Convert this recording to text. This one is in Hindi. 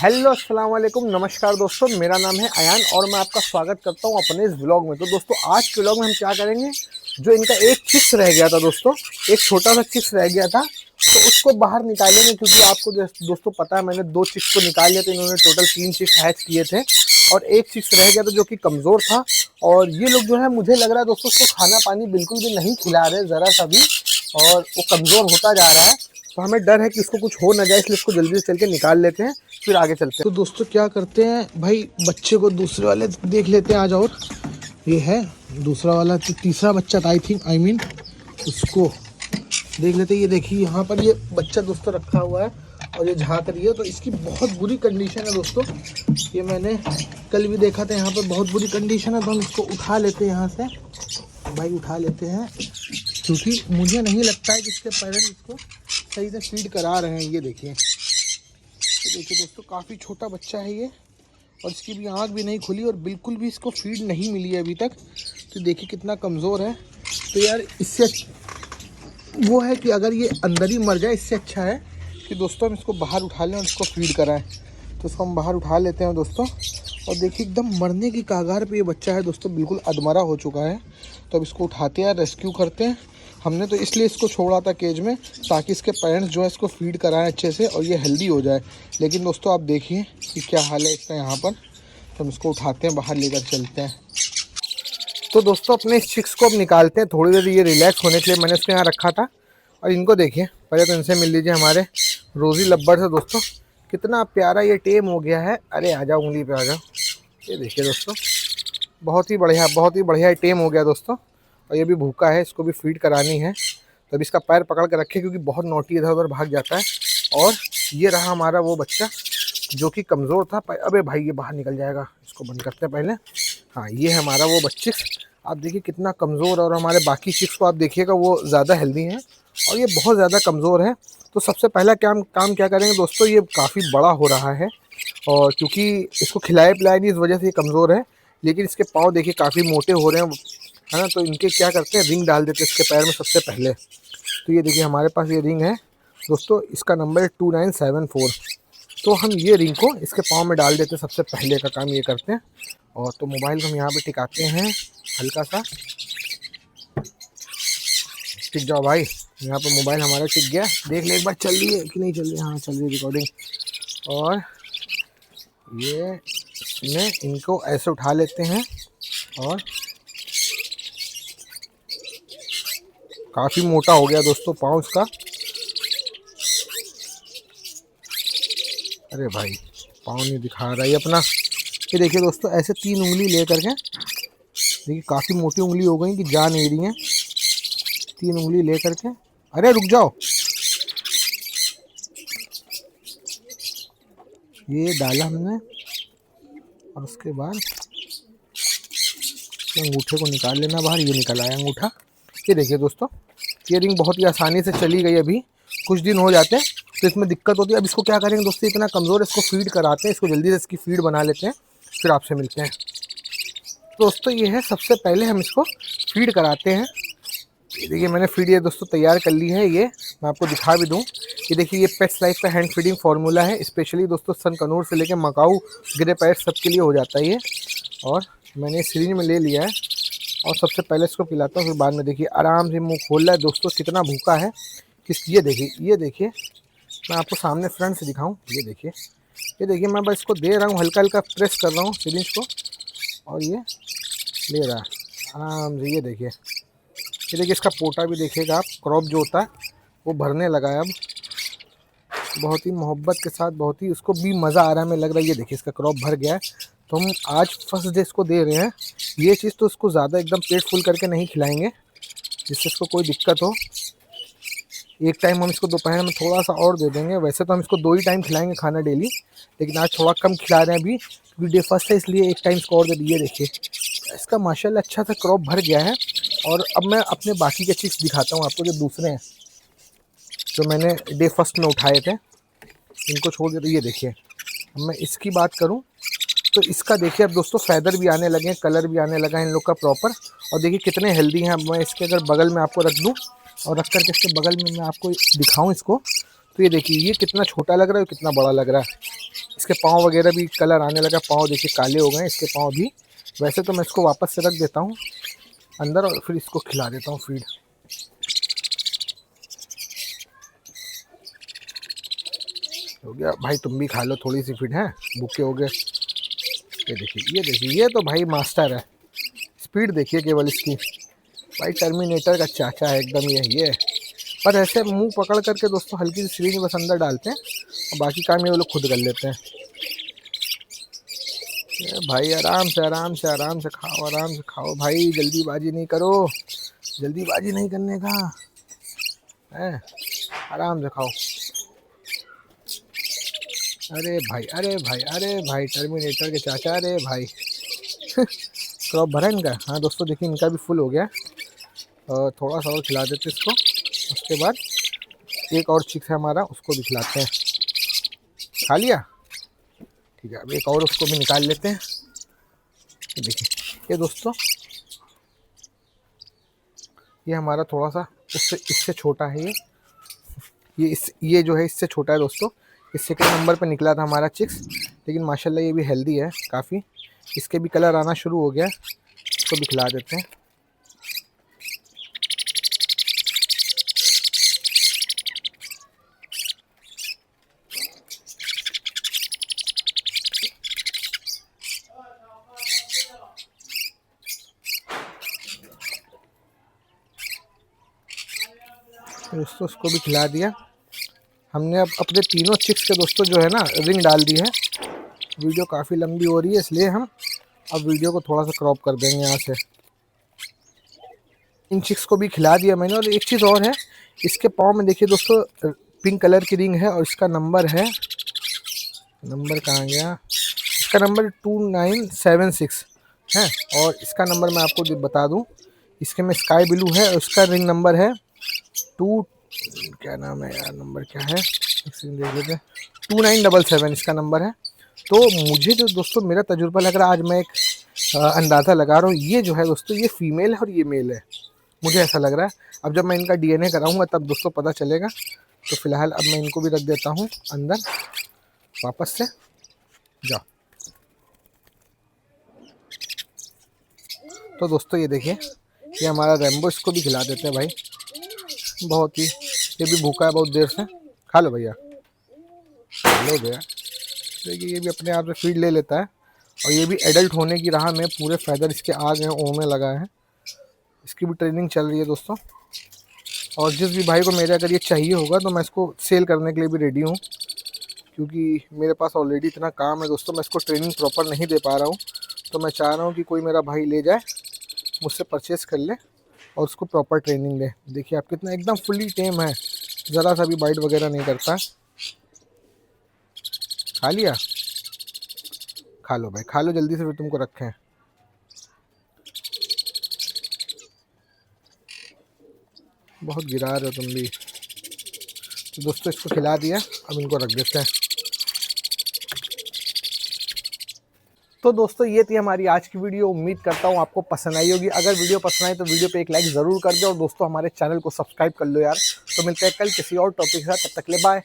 हेलो अस्सलाम वालेकुम, नमस्कार दोस्तों। मेरा नाम है अयान और मैं आपका स्वागत करता हूं अपने इस व्लॉग में। तो दोस्तों आज के व्लॉग में हम क्या करेंगे, जो इनका एक चिक्स रह गया था दोस्तों, एक छोटा सा चिक्स रह गया था, तो उसको बाहर निकालेंगे। क्योंकि आपको दोस्तों पता है मैंने 2 चिक्स को निकाल लिया था, इन्होंने टोटल 3 चिक्स हैच किए थे और एक चिक्स रह गया था जो कि कमज़ोर था। और ये लोग जो है मुझे लग रहा है दोस्तों उसको खाना पानी बिल्कुल भी नहीं खिला रहे ज़रा सा भी, और वो कमज़ोर होता जा रहा है। तो हमें डर है कि उसको कुछ हो ना जाए, इसलिए इसको जल्दी से चल के निकाल लेते हैं, फिर आगे चलते हैं। तो दोस्तों क्या करते हैं भाई, बच्चे को दूसरे वाले देख लेते हैं आज। और ये है दूसरा वाला, तो तीसरा बच्चा था आई मीन उसको देख लेते हैं। ये देखिए यहाँ पर ये बच्चा दोस्तों रखा हुआ है और ये झाँक रही है, तो इसकी बहुत बुरी कंडीशन है दोस्तों। ये मैंने कल भी देखा था, यहाँ पर बहुत बुरी कंडीशन है। तो हम इसको उठा लेते हैं यहाँ से भाई, उठा लेते हैं, क्योंकि मुझे नहीं लगता है कि इसके पेरेंट्स इसको सही से फीड करा रहे हैं। ये देखिए, तो देखिए दोस्तों काफ़ी छोटा बच्चा है ये, और इसकी भी आँख भी नहीं खुली और बिल्कुल भी इसको फीड नहीं मिली है अभी तक। तो देखिए कितना कमज़ोर है। तो यार इससे वो है कि अगर ये अंदर ही मर जाए, इससे अच्छा है कि दोस्तों हम इसको बाहर उठा लें और इसको फीड कराएं। तो इसको हम बाहर उठा लेते हैं दोस्तों। और देखिए एकदम मरने की कगार पे ये बच्चा है दोस्तों, बिल्कुल अधमरा हो चुका है। तो अब इसको उठाते हैं, रेस्क्यू करते हैं। हमने तो इसलिए इसको छोड़ा था केज में, ताकि इसके पेरेंट्स जो है इसको फीड कराएं अच्छे से और ये हेल्दी हो जाए। लेकिन दोस्तों आप देखिए कि क्या हाल है इसका यहाँ पर। तो हम इसको उठाते हैं, बाहर लेकर चलते हैं। तो दोस्तों अपने इस चिक्स को अब निकालते हैं। थोड़ी देर ये रिलैक्स होने के लिए मैंने इसको यहाँ रखा था। और इनको देखिए, पहले तो इनसे मिल लीजिए, हमारे रोज़ी लब्बर से दोस्तों। कितना प्यारा ये टेम हो गया है। अरे आ जाओ, उंगली पे आ जाओ। ये देखिए दोस्तों, बहुत ही बढ़िया टेम हो गया दोस्तों। और ये भी भूखा है, इसको भी फीड करानी है। तो अभी इसका पैर पकड़ कर रखे, क्योंकि बहुत नोटी इधर उधर भाग जाता है। और ये रहा हमारा वो बच्चा जो कि कमज़ोर था। अबे भाई ये बाहर निकल जाएगा, इसको बंद करते हैं पहले। हाँ, ये है हमारा वो बच्चा। आप देखिए कितना कमज़ोर, और हमारे बाकी चिक्स को आप देखिएगा वो ज़्यादा हेल्दी हैं और ये बहुत ज़्यादा कमज़ोर है। तो सबसे पहला काम क्या करेंगे दोस्तों, ये काफ़ी बड़ा हो रहा है और क्योंकि इसको खिलाए पिलाए नहीं, इस वजह से ये कमज़ोर है। लेकिन इसके पाँव देखिए काफ़ी मोटे हो रहे हैं, है ना। तो इनके क्या करते हैं, रिंग डाल देते हैं इसके पैर में सबसे पहले। तो ये देखिए हमारे पास ये रिंग है दोस्तों, इसका नंबर है 2974। तो हम ये रिंग को इसके पाँव में डाल देते हैं, सबसे पहले का काम ये करते हैं। और तो मोबाइल को हम यहाँ पे टिकाते हैं हल्का सा। टिक जाओ भाई, यहाँ पे मोबाइल हमारा टिक गया। देख ले एक बार, चल रही है कि नहीं चल रही है। हाँ चल रही है रिकॉर्डिंग। और ये इसमें इनको ऐसे उठा लेते हैं और काफ़ी मोटा हो गया दोस्तों पाँव इसका। अरे भाई पाँव नहीं दिखा रहा है अपना। ये देखिए दोस्तों, ऐसे 3 उंगली ले करके, देखिए काफ़ी मोटी उंगली हो गई कि जा नहीं रही हैं। 3 उंगली ले करके, अरे रुक जाओ। ये डाला हमने और उसके बाद अंगूठे को निकाल लेना बाहर। ये निकल आया अंगूठा। ये देखिए दोस्तों, ये रिंग बहुत ही आसानी से चली गई। अभी कुछ दिन हो जाते हैं तो इसमें दिक्कत होती है। अब इसको क्या करेंगे दोस्तों, इतना कमज़ोर है, इसको फीड कराते हैं, इसको जल्दी से इसकी फीड बना लेते हैं, फिर आपसे मिलते हैं। दोस्तों ये है, सबसे पहले हम इसको फीड कराते हैं। ये देखिए मैंने फीड ये दोस्तों तैयार कर ली है। ये मैं आपको दिखा भी दूँ। ये देखिए ये पेट्स लाइफ का हैंड फीडिंग फार्मूला है, स्पेशली दोस्तों सन कनूर से लेकर मकाऊ ग्रे पैट सबके लिए हो जाता है ये। और मैंने सिरिंज में ले लिया है और सबसे पहले इसको पिलाता हूँ, फिर बाद में देखिए आराम से मुंह खोल रहा है दोस्तों, कितना भूखा है। ये देखिए मैं आपको सामने फ्रंट से दिखाऊं। ये देखिए मैं बस इसको दे रहा हूँ, हल्का हल्का प्रेस कर रहा हूँ सिरिंज को, और ये ले रहा है आराम से। ये देखिए इसका पोटा भी देखिएगा आप, क्रॉप जो होता है वो भरने लगा है अब, बहुत ही मोहब्बत के साथ, बहुत ही उसको भी मज़ा आ रहा है, हमें लग रहा है। ये देखिए इसका क्रॉप भर गया है। तो हम आज फर्स्ट डे इसको दे रहे हैं ये चीज़, तो उसको ज़्यादा एकदम पेट फुल करके नहीं खिलाएंगे जिससे इसको कोई दिक्कत हो। एक टाइम हम इसको दोपहर में थोड़ा सा और दे देंगे। वैसे तो हम इसको 2 ही टाइम खिलाएंगे खाना डेली, लेकिन आज थोड़ा कम खिला रहे हैं अभी, क्योंकि डे फर्स्ट है, इसलिए एक टाइम इसको और दे दिए। देखिए इसका माशाल्लाह अच्छा सा क्रॉप भर गया है। और अब मैं अपने बाकी के चिक्स दिखाता हूँ आपको, जो दूसरे हैं जो मैंने डे फर्स्ट में उठाए थे, इनको छोड़ देते। ये देखिए अब मैं इसकी बात करूँ तो इसका देखिए अब दोस्तों फैदर भी आने लगे हैं, कलर भी आने लगा है इन लोग का प्रॉपर। और देखिए कितने हेल्दी हैं। अब मैं इसके अगर बगल में आपको रख दूँ और रख करके इसके बगल में मैं आपको दिखाऊं इसको, तो ये देखिए ये कितना छोटा लग रहा है, कितना बड़ा लग रहा है। इसके पाँव वगैरह भी कलर आने लगा, पाँव देखिए काले हो गए इसके पाँव भी। वैसे तो मैं इसको वापस से रख देता हूँ अंदर और फिर इसको खिला देता हूँ फीड। हो गया भाई, तुम भी खा लो थोड़ी सी फीड है, भूखे हो गए। ये देखिए ये तो भाई मास्टर है, स्पीड देखिए केवल इसकी, भाई टर्मिनेटर का चाचा है एकदम ये। पर ऐसे मुंह पकड़ करके दोस्तों हल्की सी सीढ़ी बस अंदर डालते हैं और बाकी काम ये लोग खुद कर लेते हैं। भाई आराम से खाओ, आराम से खाओ भाई, जल्दीबाजी नहीं करो, जल्दीबाजी नहीं करने का है, आराम से खाओ। अरे भाई टर्मिनेटर के चाचा, अरे भाई क्रॉप भरा इनका। हाँ दोस्तों देखिए इनका भी फुल हो गया, और थोड़ा सा और खिला देते इसको, उसके बाद एक और चिक्स है हमारा, उसको भी खिलाते हैं। खा लिया, ठीक है, अब एक और उसको भी निकाल लेते हैं। देखिए ये दोस्तों, ये हमारा थोड़ा सा इससे छोटा है, ये जो है इससे छोटा है दोस्तों। इस सेकंड नंबर पे निकला था हमारा चिक्स, लेकिन माशाल्लाह ये भी हेल्दी है काफ़ी, इसके भी कलर आना शुरू हो गया, इसको भी खिला देते हैं। दोस्तों उसको भी खिला दिया हमने। अब अपने तीनों चिक्स के दोस्तों जो है ना रिंग डाल दी है। वीडियो काफ़ी लंबी हो रही है, इसलिए हम अब वीडियो को थोड़ा सा क्रॉप कर देंगे यहाँ से। इन चिक्स को भी खिला दिया मैंने। और एक चीज़ और है, इसके पाँव में देखिए दोस्तों पिंक कलर की रिंग है, और इसका नंबर है, नंबर कहाँ गया, इसका नंबर 2976 है। और इसका नंबर मैं आपको बता दूँ, इसके में स्काई ब्लू है और इसका रिंग नंबर है क्या नाम है यार, नंबर क्या है देख लेते हैं, 2977 इसका नंबर है। तो मुझे जो दोस्तों मेरा तजुर्बा लग रहा है, आज मैं एक अंदाज़ा लगा रहा हूँ, ये जो है दोस्तों ये फीमेल है और ये मेल है, मुझे ऐसा लग रहा है। अब जब मैं इनका डीएनए कराऊंगा तब दोस्तों पता चलेगा। तो फिलहाल अब मैं इनको भी रख देता हूँ अंदर वापस से। जाओ। तो दोस्तों ये देखिए, ये हमारा रैम्बो, इसको भी खिला देते हैं भाई, बहुत ही, ये भी भूखा है बहुत देर से। खा लो भैया, लो भैया। देखिए ये भी अपने आप से फीड ले लेता है, और ये भी एडल्ट होने की राह में, पूरे फैदर इसके आ गए, ओं में लगा है। इसकी भी ट्रेनिंग चल रही है दोस्तों। और जिस भी भाई को मेरे अगर ये चाहिए होगा तो मैं इसको सेल करने के लिए भी रेडी हूँ, क्योंकि मेरे पास ऑलरेडी इतना काम है दोस्तों, मैं इसको ट्रेनिंग प्रॉपर नहीं दे पा रहा हूँ। तो मैं चाह रहा हूँ कि कोई मेरा भाई ले जाए, मुझसे परचेज़ कर ले और उसको प्रॉपर ट्रेनिंग दे। देखिए आप कितना एकदम फुली टेम है, ज़रा सा भी बाइट वगैरह नहीं करता। खा लिया, खा लो भाई, खा लो जल्दी से, फिर तुमको रखें। बहुत गिरा रहे हो तुम भी। तो दोस्तों इसको खिला दिया, अब इनको रख देते हैं। तो दोस्तों ये थी हमारी आज की वीडियो, उम्मीद करता हूँ आपको पसंद आई होगी। अगर वीडियो पसंद आई तो वीडियो पे एक लाइक ज़रूर कर दो, और दोस्तों हमारे चैनल को सब्सक्राइब कर लो यार। तो मिलते हैं कल किसी और टॉपिक के साथ, तब तक के लिए बाय।